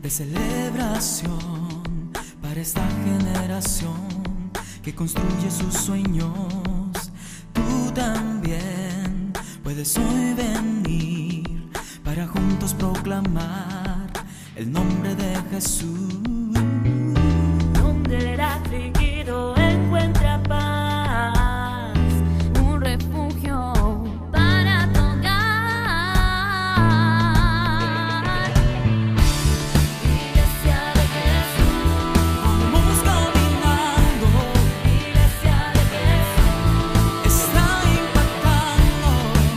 de celebración para esta generación que construye sus sueños. Tú también puedes hoy venir para juntos proclamar el nombre de Jesús. Donde el afligido encuentra paz, un refugio para tocar. Iglesia de Jesús, Vamos caminando, Iglesia de Jesús, está impactando.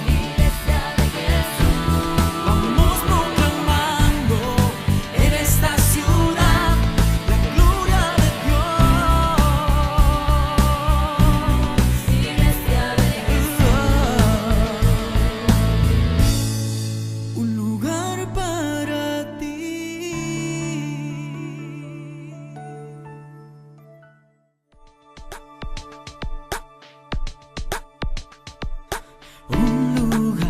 Iglesia de Jesús, Vamos proclamando en esta ciudad la gloria de Dios. Iglesia de Un lugar para ti. Un lugar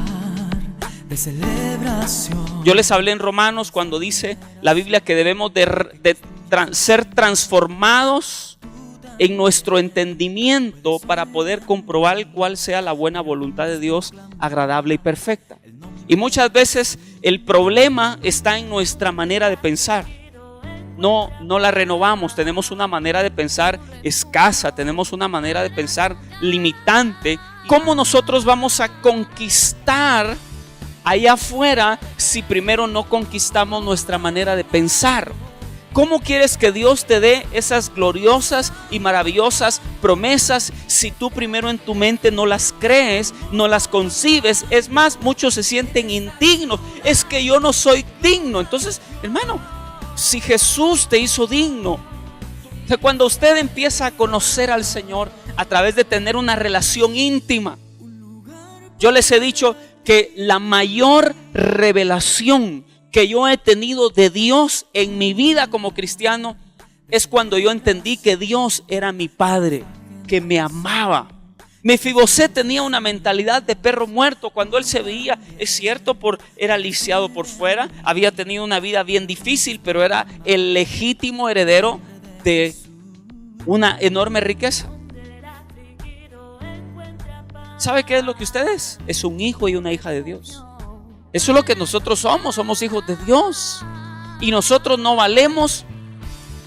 de celebración. Yo les hablé en Romanos cuando dice la Biblia que debemos ser transformados en nuestro entendimiento para poder comprobar cuál sea la buena voluntad de Dios, agradable y perfecta. Y muchas veces el problema está en nuestra manera de pensar. No la renovamos, tenemos una manera de pensar escasa, tenemos una manera de pensar limitante. ¿Cómo nosotros vamos a conquistar allá afuera si primero no conquistamos nuestra manera de pensar? ¿Cómo quieres que Dios te dé esas gloriosas y maravillosas promesas si tú primero en tu mente no las crees, no las concibes? Es más, muchos se sienten indignos. Es que yo no soy digno. Entonces, hermano, si Jesús te hizo digno, o sea, cuando usted empieza a conocer al Señor a través de tener una relación íntima, yo les he dicho que la mayor revelación que yo he tenido de Dios en mi vida como cristiano es cuando yo entendí que Dios era mi Padre, que me amaba. Mefiboset tenía una mentalidad de perro muerto cuando él se veía, es cierto, era lisiado por fuera, había tenido una vida bien difícil, pero era el legítimo heredero de una enorme riqueza. ¿Sabe qué es lo que usted es? Es un hijo y una hija de Dios. Eso es lo que nosotros somos hijos de Dios. Y nosotros no valemos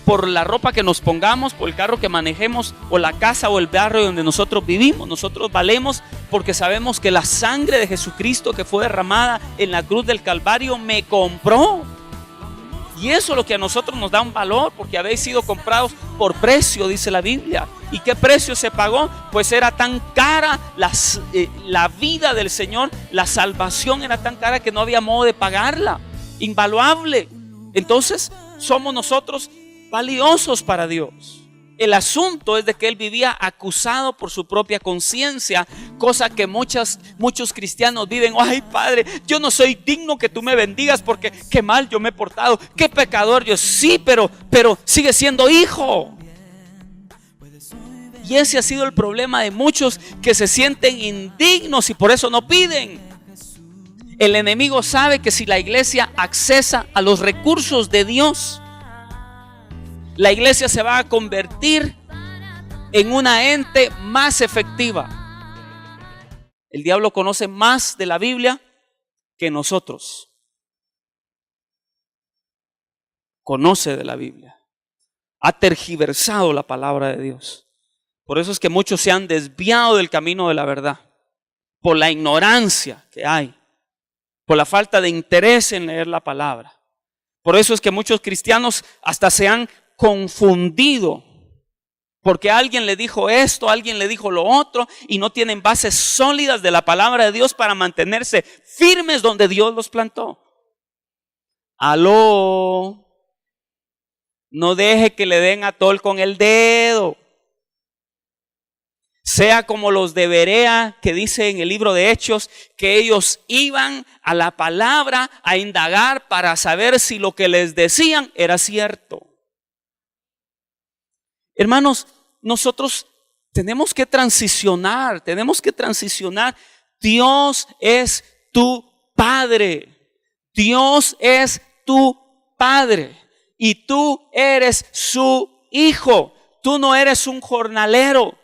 por la ropa que nos pongamos, por el carro que manejemos, o la casa o el barrio donde nosotros vivimos. Nosotros valemos porque sabemos que la sangre de Jesucristo que fue derramada en la cruz del Calvario me compró. Y eso es lo que a nosotros nos da un valor, porque habéis sido comprados por precio, dice la Biblia. ¿Y qué precio se pagó? Pues era tan cara la vida del Señor, la salvación era tan cara que no había modo de pagarla, invaluable. Entonces somos nosotros valiosos para Dios. El asunto es de que él vivía acusado por su propia conciencia, cosa que muchos cristianos viven. Ay, Padre, yo no soy digno que tú me bendigas porque qué mal yo me he portado, qué pecador yo. Sí, pero sigue siendo hijo. Y ese ha sido el problema de muchos que se sienten indignos y por eso no piden. El enemigo sabe que si la iglesia accesa a los recursos de Dios, la iglesia se va a convertir en una ente más efectiva. El diablo conoce más de la Biblia que nosotros. Conoce de la Biblia. Ha tergiversado la palabra de Dios. Por eso es que muchos se han desviado del camino de la verdad. Por la ignorancia que hay. Por la falta de interés en leer la palabra. Por eso es que muchos cristianos hasta se han confundido, porque alguien le dijo esto, alguien le dijo lo otro, y no tienen bases sólidas de la palabra de Dios para mantenerse firmes donde Dios los plantó. Aló, no deje que le den atol con el dedo. Sea como los de Berea, que dice en el libro de Hechos que ellos iban a la palabra a indagar para saber si lo que les decían era cierto. Hermanos, nosotros tenemos que transicionar. Dios es tu Padre. Dios es tu padre y tú eres su hijo. Tú no eres un jornalero,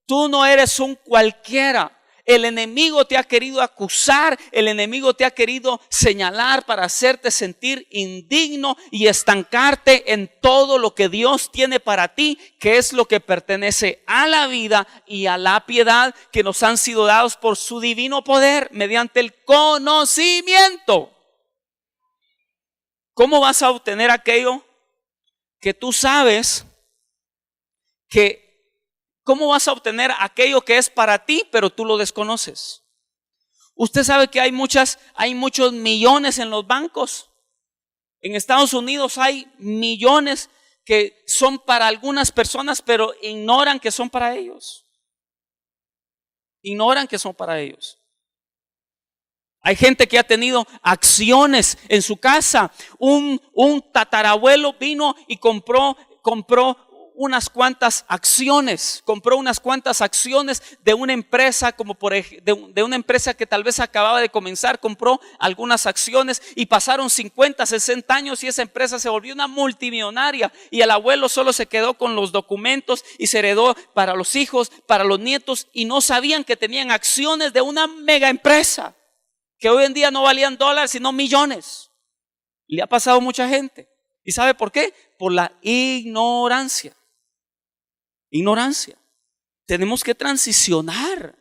tú no eres un cualquiera. El enemigo te ha querido acusar, el enemigo te ha querido señalar para hacerte sentir indigno y estancarte en todo lo que Dios tiene para ti, que es lo que pertenece a la vida y a la piedad que nos han sido dados por su divino poder mediante el conocimiento. ¿Cómo vas a obtener aquello que tú sabes que... ¿Cómo vas a obtener aquello que es para ti, pero tú lo desconoces? Usted sabe que hay muchos millones en los bancos. En Estados Unidos hay millones que son para algunas personas, pero ignoran que son para ellos. Ignoran que son para ellos. Hay gente que ha tenido acciones en su casa. Un tatarabuelo vino y compró unas cuantas acciones, de una empresa, de una empresa que tal vez acababa de comenzar, compró algunas acciones y pasaron 50, 60 años y esa empresa se volvió una multimillonaria y el abuelo solo se quedó con los documentos y se heredó para los hijos, para los nietos y no sabían que tenían acciones de una mega empresa que hoy en día no valían dólares sino millones. Le ha pasado a mucha gente. ¿Y sabe por qué? Por la ignorancia. Ignorancia. Tenemos que transicionar.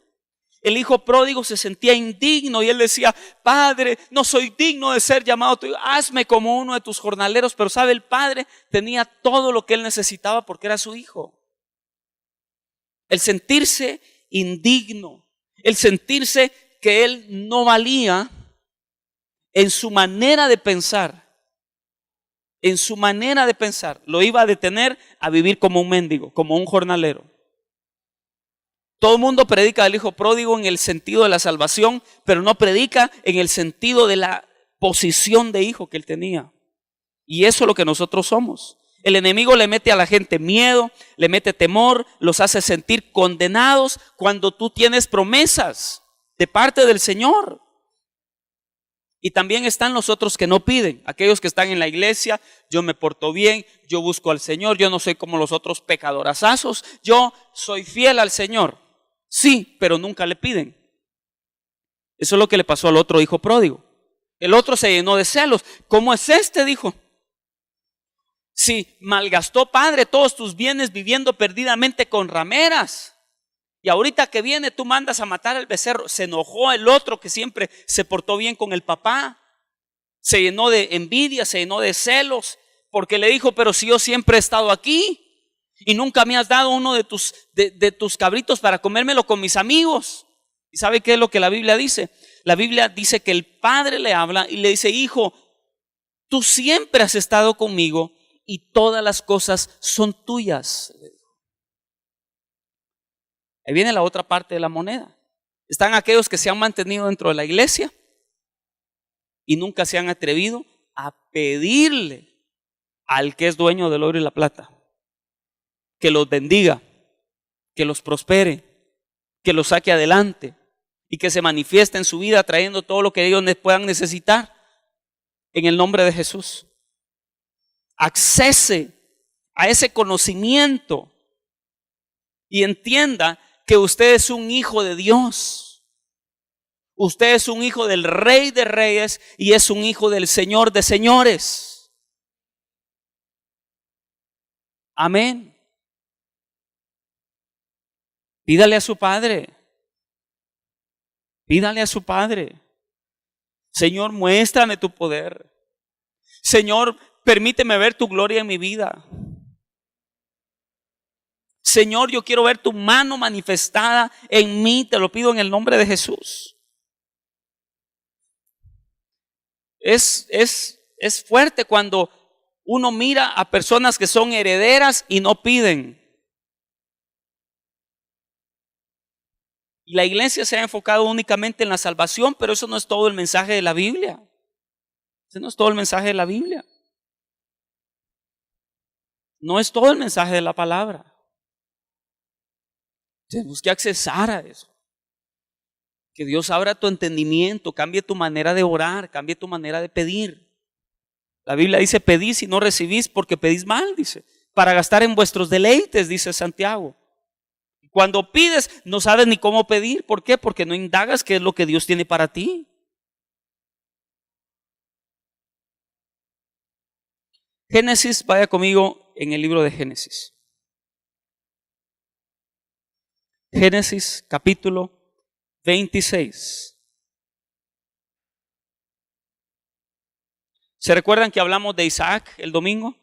El hijo pródigo se sentía indigno y él decía: Padre, no soy digno de ser llamado tuyo, hazme como uno de tus jornaleros. Pero sabe, el padre tenía todo lo que él necesitaba porque era su hijo. El sentirse indigno, el sentirse que él no valía en su manera de pensar. En su manera de pensar, lo iba a detener a vivir como un mendigo, como un jornalero. Todo el mundo predica del hijo pródigo en el sentido de la salvación, pero no predica en el sentido de la posición de hijo que él tenía. Y eso es lo que nosotros somos. El enemigo le mete a la gente miedo, le mete temor, los hace sentir condenados cuando tú tienes promesas de parte del Señor. Y también están los otros que no piden, aquellos que están en la iglesia: yo me porto bien, yo busco al Señor, yo no soy como los otros pecadorazazos, yo soy fiel al Señor. Sí, pero nunca le piden. Eso es lo que le pasó al otro hijo pródigo. El otro se llenó de celos. ¿Cómo es este? Dijo. Si malgastó, padre, todos tus bienes viviendo perdidamente con rameras. Y ahorita que viene tú mandas a matar al becerro. Se enojó el otro que siempre se portó bien con el papá. Se llenó de envidia, se llenó de celos. Porque le dijo: pero si yo siempre he estado aquí y nunca me has dado uno de tus cabritos para comérmelo con mis amigos. ¿Y sabe qué es lo que la Biblia dice? La Biblia dice que el padre le habla y le dice: hijo, tú siempre has estado conmigo y todas las cosas son tuyas. Ahí viene la otra parte de la moneda. Están aquellos que se han mantenido dentro de la iglesia y nunca se han atrevido a pedirle al que es dueño del oro y la plata que los bendiga, que los prospere, que los saque adelante y que se manifieste en su vida trayendo todo lo que ellos puedan necesitar en el nombre de Jesús. Accese a ese conocimiento y entienda que usted es un hijo de Dios. Usted es un hijo del Rey de Reyes y es un hijo del Señor de Señores. Amén. Pídale a su Padre. Pídale a su Padre: Señor, muéstrame tu poder. Señor, permíteme ver tu gloria en mi vida. Señor, yo quiero ver tu mano manifestada en mí. Te lo pido en el nombre de Jesús. Es fuerte cuando uno mira a personas que son herederas y no piden. Y la iglesia se ha enfocado únicamente en la salvación, pero eso no es todo el mensaje de la Biblia. Ese no es todo el mensaje de la Biblia. No es todo el mensaje de la palabra. Tenemos que accesar a eso. Que Dios abra tu entendimiento, cambie tu manera de orar, cambie tu manera de pedir. La Biblia dice: pedís y no recibís porque pedís mal, dice, para gastar en vuestros deleites, dice Santiago. Cuando pides, no sabes ni cómo pedir. ¿Por qué? Porque no indagas qué es lo que Dios tiene para ti. Génesis, vaya conmigo en el libro de Génesis. Génesis capítulo 26. ¿Se recuerdan que hablamos de Isaac el domingo?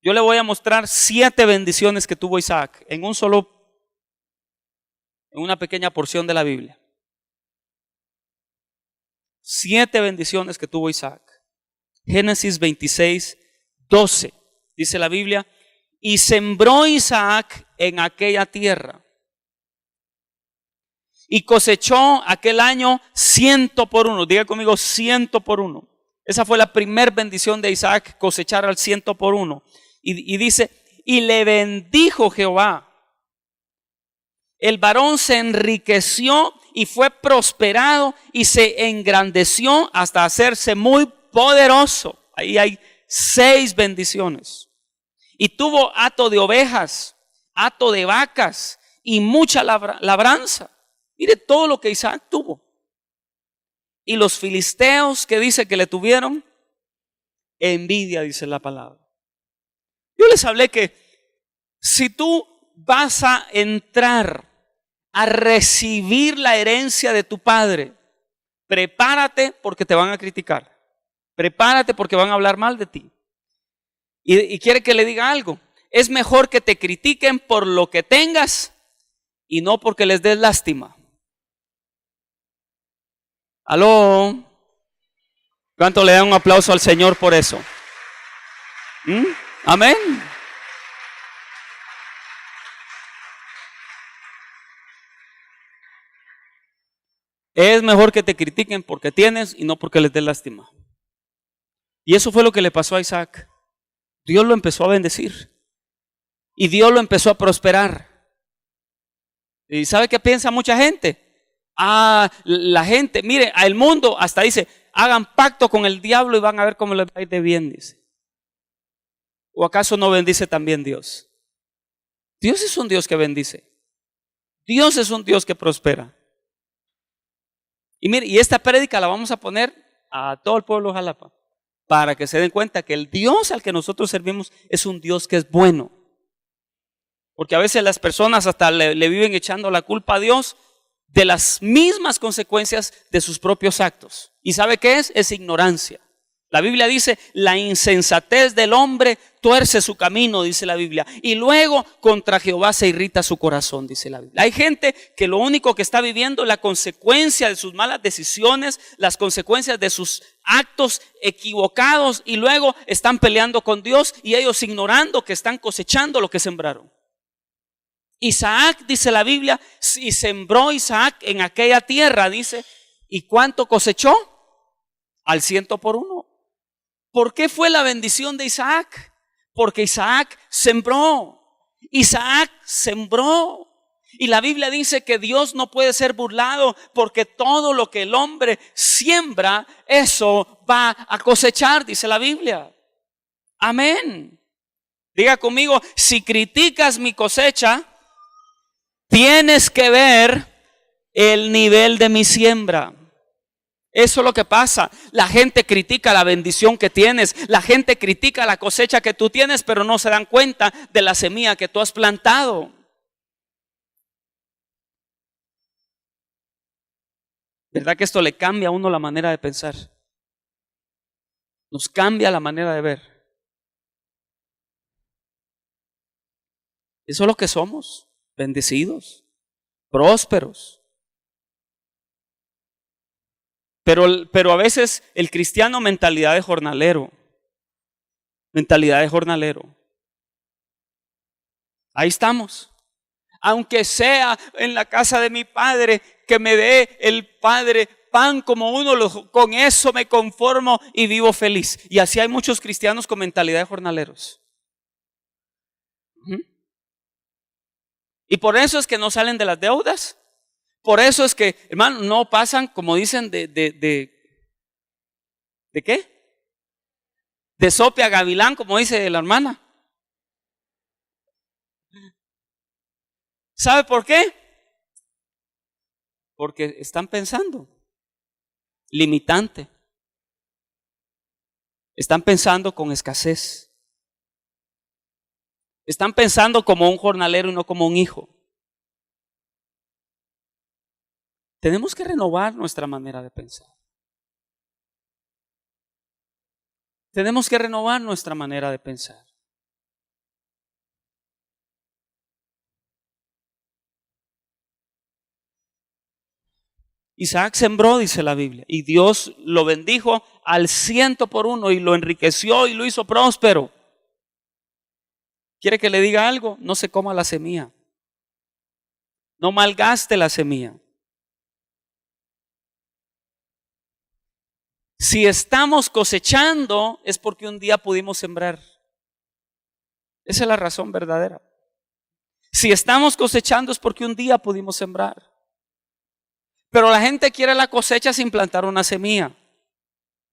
Yo le voy a mostrar 7 bendiciones que tuvo Isaac en una pequeña porción de la Biblia. 7 bendiciones que tuvo Isaac. Génesis 26, 12. Dice la Biblia: y sembró Isaac en aquella tierra, y cosechó aquel año 100 por 1. Diga conmigo, 100 por 1. Esa fue la primera bendición de Isaac, cosechar al 100 por 1. Y dice: y le bendijo Jehová. El varón se enriqueció y fue prosperado y se engrandeció hasta hacerse muy poderoso. Ahí hay 6 bendiciones. Y tuvo hato de ovejas, hato de vacas y mucha labranza. Mire todo lo que Isaac tuvo. Y los filisteos, que dice que le tuvieron envidia, dice la palabra. Yo les hablé que si tú vas a entrar a recibir la herencia de tu padre, prepárate porque te van a criticar. Prepárate porque van a hablar mal de ti. Y quiere que le diga algo: es mejor que te critiquen por lo que tengas y no porque les des lástima. ¿Aló? ¿Cuánto le dan un aplauso al Señor por eso? Amén. Es mejor que te critiquen porque tienes y no porque les des lástima. Y eso fue lo que le pasó a Isaac. Dios lo empezó a bendecir y Dios lo empezó a prosperar. ¿Y sabe qué piensa mucha gente? La gente, mire, el mundo hasta dice: hagan pacto con el diablo y van a ver cómo les va a ir de bien, dice. ¿O acaso no bendice también Dios? Dios es un Dios que bendice. Dios es un Dios que prospera. Y mire, y esta prédica la vamos a poner a todo el pueblo de Jalapa, para que se den cuenta que el Dios al que nosotros servimos es un Dios que es bueno. Porque a veces las personas hasta le viven echando la culpa a Dios de las mismas consecuencias de sus propios actos. ¿Y sabe qué es? Es ignorancia. La Biblia dice: la insensatez del hombre tuerce su camino, dice la Biblia, y luego contra Jehová se irrita su corazón, dice la Biblia. Hay gente que lo único que está viviendo es la consecuencia de sus malas decisiones, las consecuencias de sus actos equivocados, y luego están peleando con Dios y ellos ignorando que están cosechando lo que sembraron. Isaac, dice la Biblia, y sembró Isaac en aquella tierra, dice, ¿y cuánto cosechó? Al 100 por 1. ¿Por qué fue la bendición de Isaac? Porque Isaac sembró. Isaac sembró. Y la Biblia dice que Dios no puede ser burlado, porque todo lo que el hombre siembra, eso va a cosechar, dice la Biblia. Amén. Diga conmigo: si criticas mi cosecha, tienes que ver el nivel de mi siembra. Eso es lo que pasa. La gente critica la bendición que tienes, la gente critica la cosecha que tú tienes, pero no se dan cuenta de la semilla que tú has plantado. ¿Verdad que esto le cambia a uno la manera de pensar? Nos cambia la manera de ver. Eso es lo que somos: bendecidos, prósperos. Pero a veces el cristiano, mentalidad de jornalero. Mentalidad de jornalero. Ahí estamos. Aunque sea en la casa de mi padre, que me dé el Padre pan como uno, con eso me conformo y vivo feliz. Y así hay muchos cristianos con mentalidad de jornaleros. Y por eso es que no salen de las deudas. Por eso es que, hermano, no pasan, como dicen, ¿de qué? de sope a gavilán, como dice la hermana. ¿Sabe por qué? Porque están pensando limitante. Están pensando con escasez. Están pensando como un jornalero y no como un hijo. Tenemos que renovar nuestra manera de pensar. Tenemos que renovar nuestra manera de pensar. Isaac sembró, dice la Biblia, y Dios lo bendijo al 100% y lo enriqueció y lo hizo próspero. ¿Quiere que le diga algo? No se coma la semilla. No malgaste la semilla. Si estamos cosechando es porque un día pudimos sembrar. Esa es la razón verdadera. Si estamos cosechando es porque un día pudimos sembrar. Pero la gente quiere la cosecha sin plantar una semilla.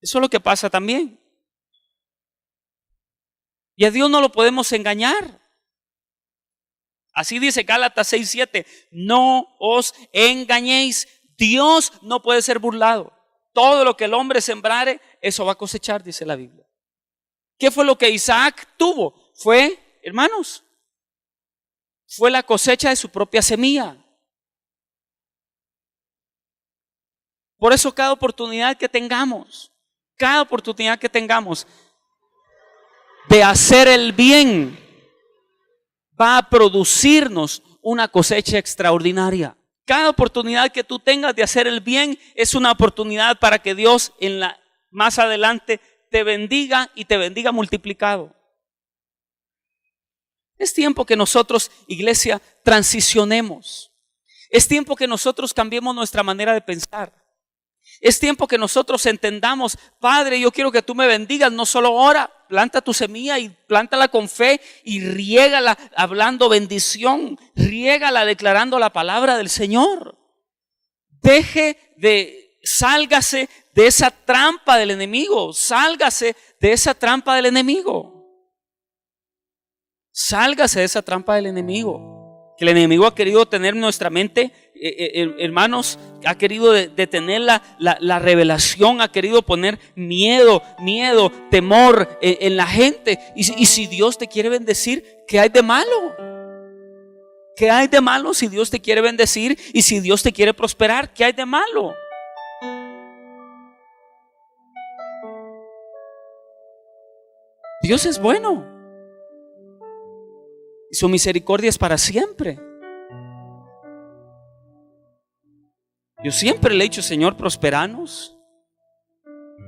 Eso es lo que pasa también. Y a Dios no lo podemos engañar. Así dice Gálatas 6:7. No os engañéis. Dios no puede ser burlado. Todo lo que el hombre sembrare, eso va a cosechar, dice la Biblia. ¿Qué fue lo que Isaac tuvo? Fue, hermanos, fue la cosecha de su propia semilla. Por eso cada oportunidad que tengamos de hacer el bien, va a producirnos una cosecha extraordinaria. Cada oportunidad que tú tengas de hacer el bien es una oportunidad para que Dios más adelante te bendiga y te bendiga multiplicado. Es tiempo que nosotros, iglesia, transicionemos. Es tiempo que nosotros cambiemos nuestra manera de pensar. Es tiempo que nosotros entendamos, Padre, yo quiero que tú me bendigas, no solo ora, planta tu semilla y plántala con fe y riégala hablando bendición, riégala declarando la palabra del Señor. Sálgase de esa trampa del enemigo, sálgase de esa trampa del enemigo. Sálgase de esa trampa del enemigo. Que el enemigo ha querido tener nuestra mente, hermanos, ha querido detener la revelación, ha querido poner miedo, temor en la gente. Y si Dios te quiere bendecir, ¿qué hay de malo? ¿Qué hay de malo si Dios te quiere bendecir y si Dios te quiere prosperar? ¿Qué hay de malo? Dios es bueno y su misericordia es para siempre. Yo siempre le he dicho, Señor, prosperanos.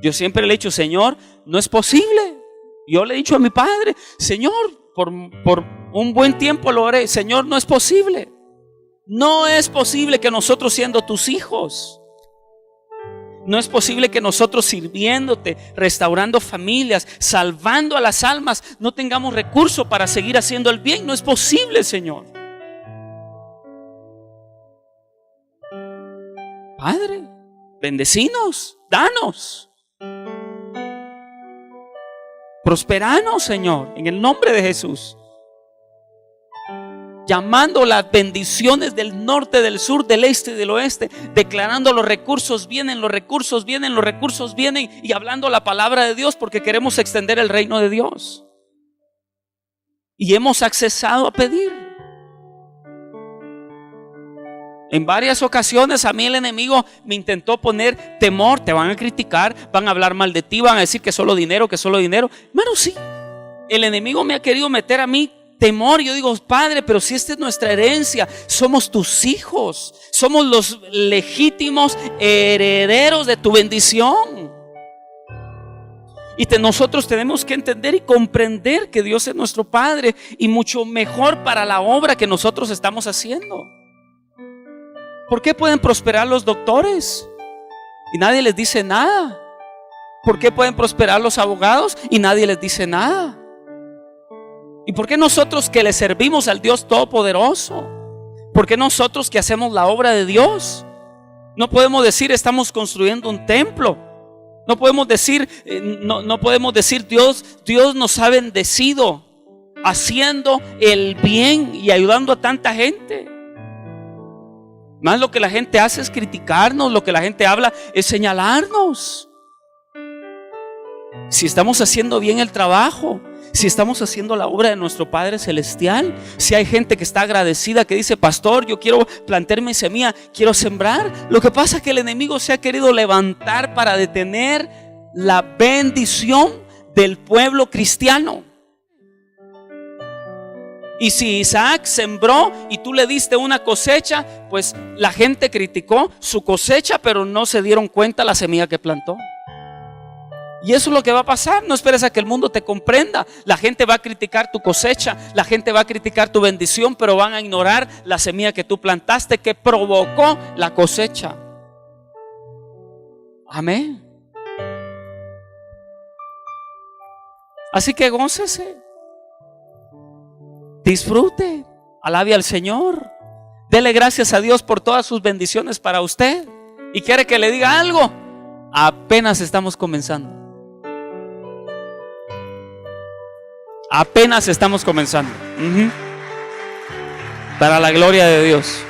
Yo siempre le he dicho, Señor, no es posible. Yo le he dicho a mi padre, Señor, por un buen tiempo lo haré. Señor, no es posible. No es posible que nosotros, siendo tus hijos, no es posible que nosotros sirviéndote, restaurando familias, salvando a las almas, no tengamos recursos para seguir haciendo el bien. No es posible, Señor. Padre, bendecinos, danos, prosperanos, Señor, en el nombre de Jesús. Llamando las bendiciones del norte, del sur, del este y del oeste, declarando los recursos vienen, los recursos vienen, los recursos vienen, y hablando la palabra de Dios, porque queremos extender el reino de Dios. Y hemos accesado a pedir. En varias ocasiones a mí el enemigo me intentó poner temor. Te van a criticar, van a hablar mal de ti, van a decir que solo dinero, que solo dinero. Hermano, sí, el enemigo me ha querido meter a mí temor. Yo digo, Padre, pero si esta es nuestra herencia, somos tus hijos, somos los legítimos herederos de tu bendición. Y nosotros tenemos que entender y comprender que Dios es nuestro Padre y mucho mejor para la obra que nosotros estamos haciendo. ¿Por qué pueden prosperar los doctores y nadie les dice nada? ¿Por qué pueden prosperar los abogados y nadie les dice nada? ¿Y por qué nosotros que le servimos al Dios Todopoderoso? ¿Por qué nosotros que hacemos la obra de Dios no podemos decir estamos construyendo un templo? No podemos decir, no podemos decir Dios nos ha bendecido haciendo el bien y ayudando a tanta gente. Más lo que la gente hace es criticarnos, lo que la gente habla es señalarnos. Si estamos haciendo bien el trabajo, si estamos haciendo la obra de nuestro Padre Celestial, si hay gente que está agradecida, que dice: pastor, yo quiero plantar mi semilla, quiero sembrar. Lo que pasa es que el enemigo se ha querido levantar para detener la bendición del pueblo cristiano. Y si Isaac sembró y tú le diste una cosecha, pues la gente criticó su cosecha, pero no se dieron cuenta la semilla que plantó. Y eso es lo que va a pasar. No esperes a que el mundo te comprenda. La gente va a criticar tu cosecha, la gente va a criticar tu bendición, pero van a ignorar la semilla que tú plantaste, que provocó la cosecha. Amén. Así que gócese, disfrute, alabe al Señor, dele gracias a Dios por todas sus bendiciones para usted. Y quiere que le diga algo, apenas estamos comenzando. Apenas estamos comenzando. Para la gloria de Dios.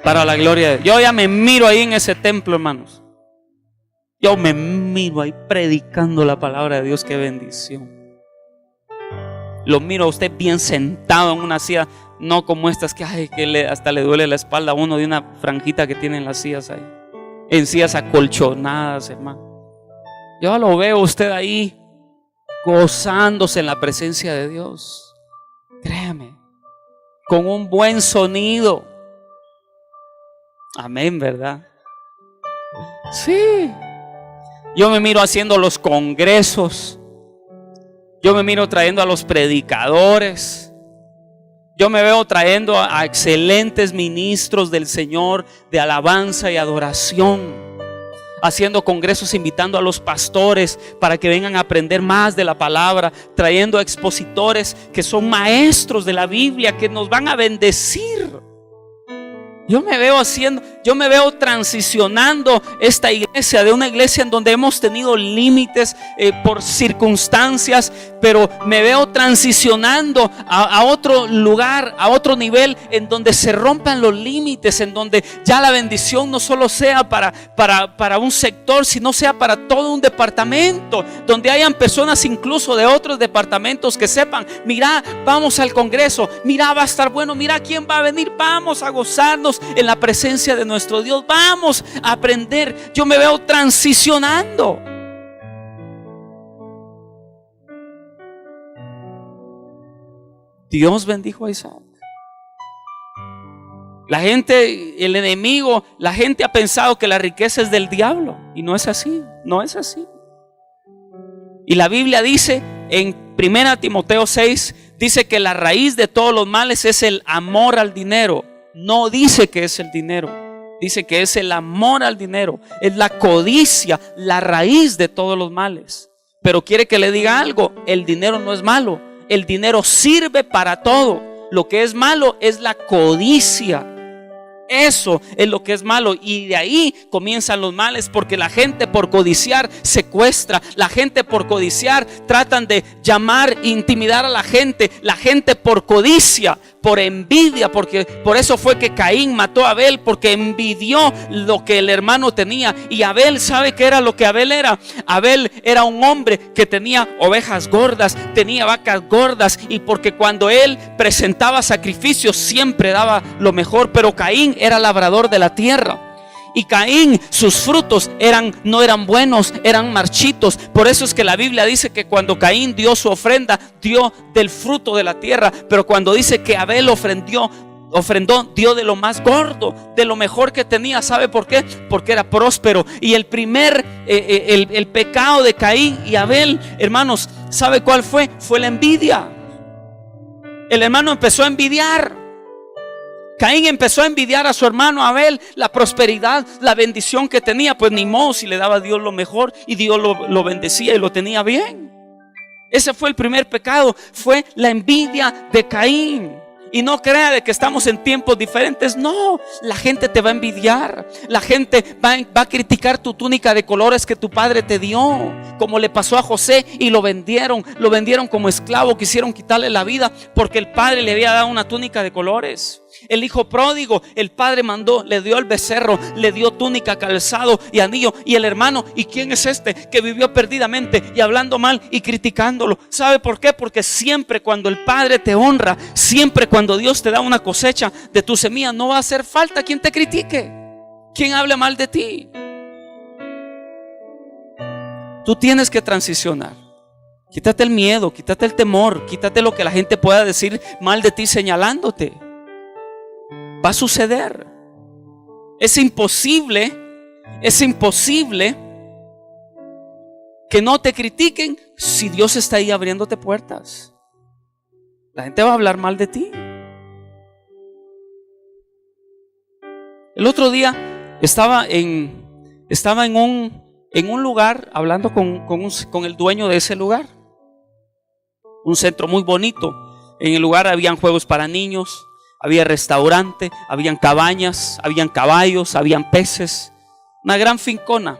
Para la gloria de Dios. Yo ya me miro ahí en ese templo, hermanos. Yo me miro ahí predicando la palabra de Dios. Qué bendición. Lo miro a usted bien sentado en una silla, no como estas que, hasta le duele la espalda a uno de una franjita que tienen las sillas ahí. En sillas acolchonadas, hermano. Yo lo veo a usted ahí gozándose en la presencia de Dios. Créame, con un buen sonido. Amén, ¿verdad? Sí. Yo me miro haciendo los congresos. Yo me miro trayendo a los predicadores. Yo me veo trayendo a excelentes ministros del Señor de alabanza y adoración. Haciendo congresos, invitando a los pastores para que vengan a aprender más de la palabra. Trayendo a expositores que son maestros de la Biblia, que nos van a bendecir. Yo me veo transicionando esta iglesia de una iglesia en donde hemos tenido límites por circunstancias, pero me veo transicionando a otro lugar, a otro nivel, en donde se rompan los límites, en donde ya la bendición no solo sea para un sector, sino sea para todo un departamento, donde hayan personas incluso de otros departamentos que sepan: mira, vamos al congreso, mira, va a estar bueno, mira quién va a venir, vamos a gozarnos en la presencia de nuestro Dios, vamos a aprender. Yo me veo transicionando. Dios bendijo a Isaac. La gente, el enemigo, la gente ha pensado que la riqueza es del diablo, y no es así, no es así. Y la Biblia dice en 1 Timoteo 6, dice que la raíz de todos los males es el amor al dinero. No dice que es el dinero, dice que es el amor al dinero, es la codicia, la raíz de todos los males. Pero quiere que le diga algo: el dinero no es malo, el dinero sirve para todo. Lo que es malo es la codicia. Eso es lo que es malo, y de ahí comienzan los males, porque la gente por codiciar secuestra, la gente por codiciar tratan de llamar, intimidar a la gente por codicia, por envidia, porque por eso fue que Caín mató a Abel, porque envidió lo que el hermano tenía. Y Abel, ¿sabe qué era lo que Abel era? Abel era un hombre que tenía ovejas gordas, tenía vacas gordas, y porque cuando él presentaba sacrificios siempre daba lo mejor. Pero Caín era labrador de la tierra, y Caín, sus frutos no eran buenos, eran marchitos. Por eso es que la Biblia dice que cuando Caín dio su ofrenda, dio del fruto de la tierra. Pero cuando dice que Abel ofrendó, dio de lo más gordo, de lo mejor que tenía. ¿Sabe por qué? Porque era próspero. Y el pecado de Caín y Abel, hermanos, ¿sabe cuál fue? Fue la envidia. El hermano empezó a envidiar. Caín empezó a envidiar a su hermano Abel la prosperidad, la bendición que tenía. Pues ni modo, si le daba a Dios lo mejor, y Dios lo bendecía y lo tenía bien. Ese fue el primer pecado, fue la envidia de Caín. Y no crea de que estamos en tiempos diferentes. No, la gente te va a envidiar. La gente va a criticar tu túnica de colores que tu padre te dio, como le pasó a José, y lo vendieron como esclavo. Quisieron quitarle la vida porque el padre le había dado una túnica de colores. El hijo pródigo, el padre mandó, le dio el becerro, le dio túnica, calzado y anillo. Y el hermano, ¿y quién es este que vivió perdidamente y hablando mal y criticándolo? ¿Sabe por qué? Porque siempre cuando el padre te honra, siempre cuando Dios te da una cosecha de tu semilla, no va a hacer falta quien te critique, quien hable mal de ti. Tú tienes que transicionar. Quítate el miedo, quítate el temor, quítate lo que la gente pueda decir mal de ti señalándote. Va a suceder. Es imposible que no te critiquen si Dios está ahí abriéndote puertas. La gente va a hablar mal de ti. El otro día estaba en un lugar hablando con el dueño de ese lugar. Un centro muy bonito. En el lugar habían juegos para niños, había restaurante, habían cabañas, habían caballos, habían peces. Una gran fincona.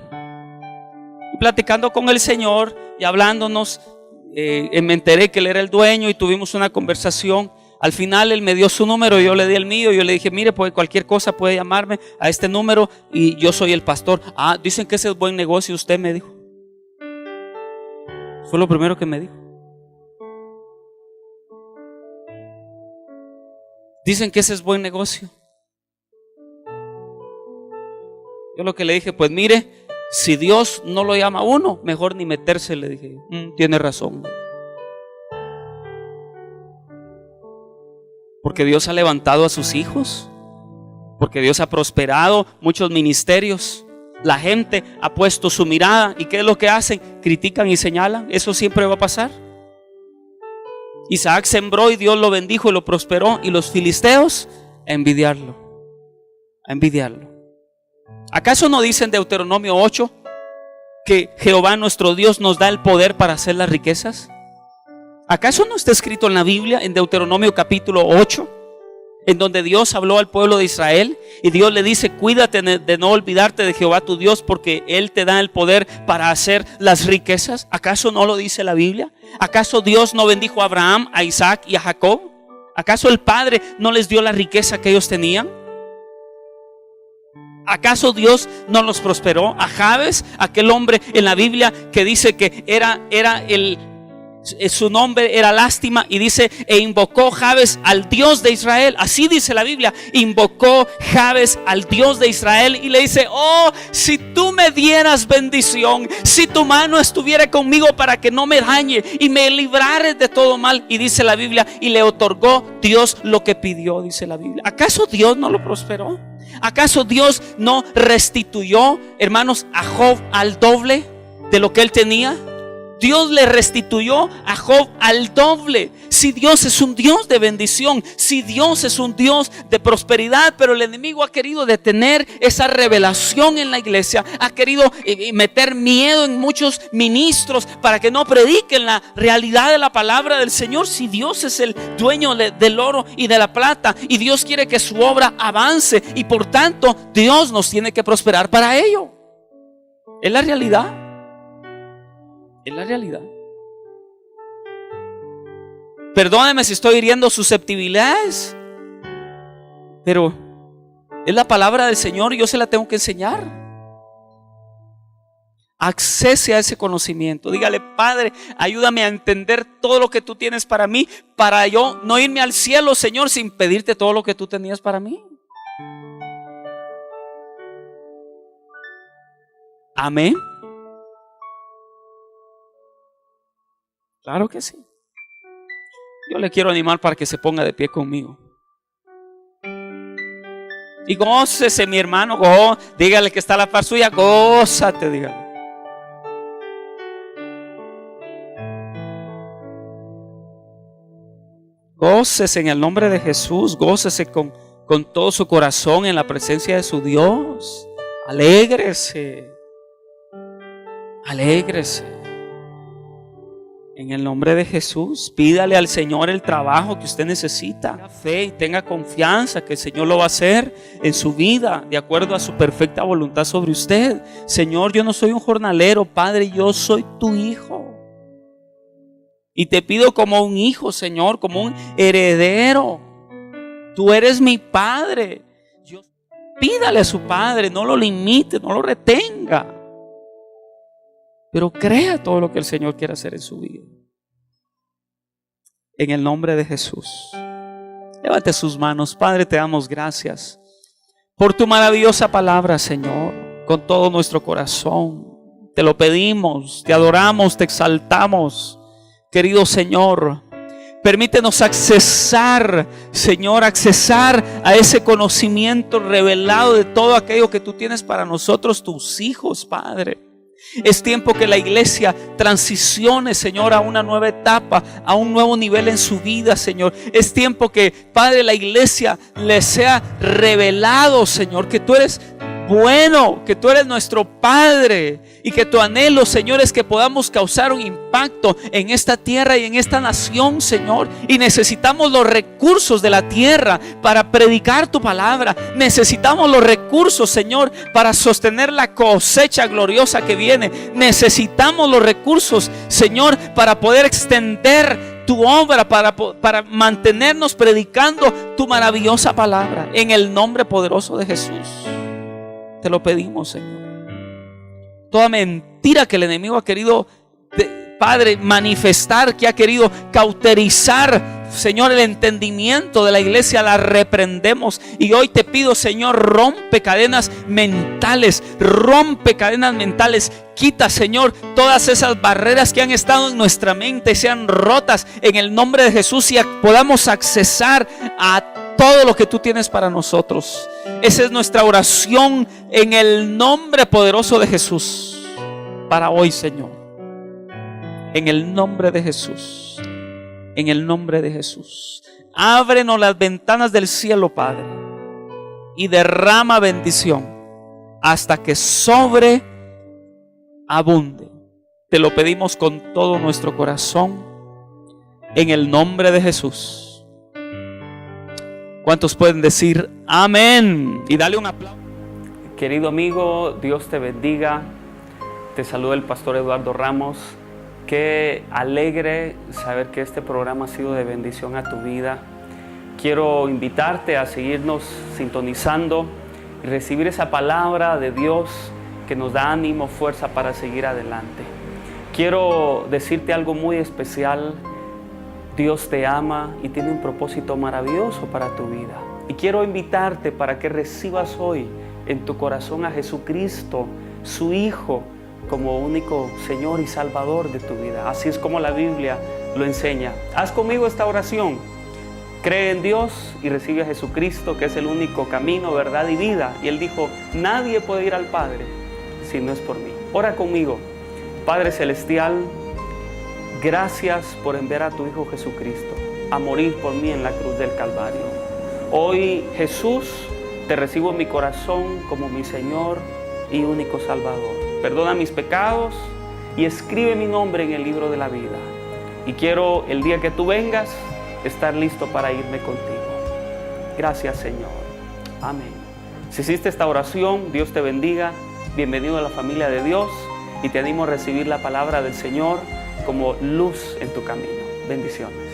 Y platicando con el Señor y hablándonos, me enteré que él era el dueño y tuvimos una conversación. Al final él me dio su número, yo le di el mío. Yo le dije, mire, pues cualquier cosa puede llamarme a este número y yo soy el pastor. Ah, dicen que ese es buen negocio, usted me dijo. Fue lo primero que me dijo. Dicen que ese es buen negocio. Yo lo que le dije, pues mire, si Dios no lo llama a uno, mejor ni meterse, le dije. Tiene razón. Porque Dios ha levantado a sus hijos, porque Dios ha prosperado muchos ministerios. La gente ha puesto su mirada. ¿Y qué es lo que hacen? Critican y señalan. Eso siempre va a pasar. Isaac sembró y Dios lo bendijo y lo prosperó. Y los filisteos a envidiarlo. A envidiarlo. ¿Acaso no dice en Deuteronomio 8 que Jehová nuestro Dios nos da el poder para hacer las riquezas? ¿Acaso no está escrito en la Biblia, en Deuteronomio capítulo 8, en donde Dios habló al pueblo de Israel y Dios le dice, cuídate de no olvidarte de Jehová tu Dios, porque Él te da el poder para hacer las riquezas? ¿Acaso no lo dice la Biblia? ¿Acaso Dios no bendijo a Abraham, a Isaac y a Jacob? ¿Acaso el Padre no les dio la riqueza que ellos tenían? ¿Acaso Dios no los prosperó? A Jabes, aquel hombre en la Biblia que dice que su nombre era lástima, y dice, e invocó Jabes al Dios de Israel. Así dice la Biblia, invocó Jabes al Dios de Israel y le dice, oh, si tú me dieras bendición, si tu mano estuviera conmigo para que no me dañe y me librares de todo mal. Y dice la Biblia, y le otorgó Dios lo que pidió, dice la Biblia. ¿Acaso Dios no lo prosperó? ¿Acaso Dios no restituyó, hermanos, a Job al doble de lo que él tenía? Dios le restituyó a Job al doble. Si Dios es un Dios de bendición, si Dios es un Dios de prosperidad, pero el enemigo ha querido detener esa revelación en la iglesia, ha querido meter miedo en muchos ministros para que no prediquen la realidad de la palabra del Señor. Si Dios es el dueño del oro y de la plata, y Dios quiere que su obra avance, y por tanto Dios nos tiene que prosperar para ello. Es la realidad. Es la realidad. Perdóneme si estoy hiriendo susceptibilidades, pero es la palabra del Señor y yo se la tengo que enseñar. Accese a ese conocimiento. Dígale, Padre, ayúdame a entender todo lo que tú tienes para mí, para yo no irme al cielo, Señor, sin pedirte todo lo que tú tenías para mí. Amén. Claro que sí. Yo le quiero animar para que se ponga de pie conmigo. Y gócese, mi hermano. Dígale que está a la par suya. Gózate, dígale. Gócese en el nombre de Jesús. Gócese con todo su corazón en la presencia de su Dios. Alégrese. Alégrese. En el nombre de Jesús, pídale al Señor el trabajo que usted necesita. Tenga fe y tenga confianza que el Señor lo va a hacer en su vida, de acuerdo a su perfecta voluntad sobre usted. Señor, yo no soy un jornalero, Padre, yo soy tu hijo. Y te pido como un hijo, Señor, como un heredero. Tú eres mi Padre. Pídale a su Padre, no lo limite, no lo retenga. Pero crea todo lo que el Señor quiere hacer en su vida. En el nombre de Jesús. Levante sus manos. Padre, te damos gracias por tu maravillosa palabra, Señor, con todo nuestro corazón. Te lo pedimos, te adoramos, te exaltamos. Querido Señor, permítenos accesar, Señor, accesar a ese conocimiento revelado de todo aquello que tú tienes para nosotros, tus hijos, Padre. Es tiempo que la iglesia transicione, Señor, a una nueva etapa, a un nuevo nivel en su vida, Señor. Es tiempo que, Padre, la iglesia le sea revelado, Señor, que tú eres bueno, que tú eres nuestro Padre y que tu anhelo, Señor, es que podamos causar un impacto en esta tierra y en esta nación, Señor. Y necesitamos los recursos de la tierra para predicar tu palabra. Necesitamos los recursos, Señor, para sostener la cosecha gloriosa que viene. Necesitamos los recursos, Señor, para poder extender tu obra, para mantenernos predicando tu maravillosa palabra. En el nombre poderoso de Jesús te lo pedimos, Señor. Toda mentira que el enemigo ha querido, Padre, manifestar, que ha querido cauterizar, Señor, el entendimiento de la iglesia, la reprendemos. Y hoy te pido, Señor, rompe cadenas mentales, rompe cadenas mentales. Quita, Señor, todas esas barreras que han estado en nuestra mente, sean rotas en el nombre de Jesús y podamos accesar a todo lo que tú tienes para nosotros. Esa es nuestra oración en el nombre poderoso de Jesús para hoy, Señor. En el nombre de Jesús. En el nombre de Jesús. Ábrenos las ventanas del cielo, Padre, y derrama bendición hasta que sobreabunde. Te lo pedimos con todo nuestro corazón, en el nombre de Jesús. ¿Cuántos pueden decir amén? Y dale un aplauso. Querido amigo, Dios te bendiga. Te saluda el pastor Eduardo Ramos. Qué alegre saber que este programa ha sido de bendición a tu vida. Quiero invitarte a seguirnos sintonizando y recibir esa palabra de Dios que nos da ánimo, fuerza para seguir adelante. Quiero decirte algo muy especial. Dios te ama y tiene un propósito maravilloso para tu vida. Y quiero invitarte para que recibas hoy en tu corazón a Jesucristo, su Hijo, como único Señor y Salvador de tu vida. Así es como la Biblia lo enseña. Haz conmigo esta oración. Cree en Dios y recibe a Jesucristo, que es el único camino, verdad y vida. Y Él dijo, nadie puede ir al Padre si no es por mí. Ora conmigo. Padre Celestial, gracias por enviar a tu Hijo Jesucristo a morir por mí en la cruz del Calvario. Hoy, Jesús, te recibo en mi corazón como mi Señor y único Salvador. Perdona mis pecados y escribe mi nombre en el libro de la vida. Y quiero, el día que tú vengas, estar listo para irme contigo. Gracias, Señor. Amén. Si hiciste esta oración, Dios te bendiga. Bienvenido a la familia de Dios y te animo a recibir la palabra del Señor como luz en tu camino. Bendiciones.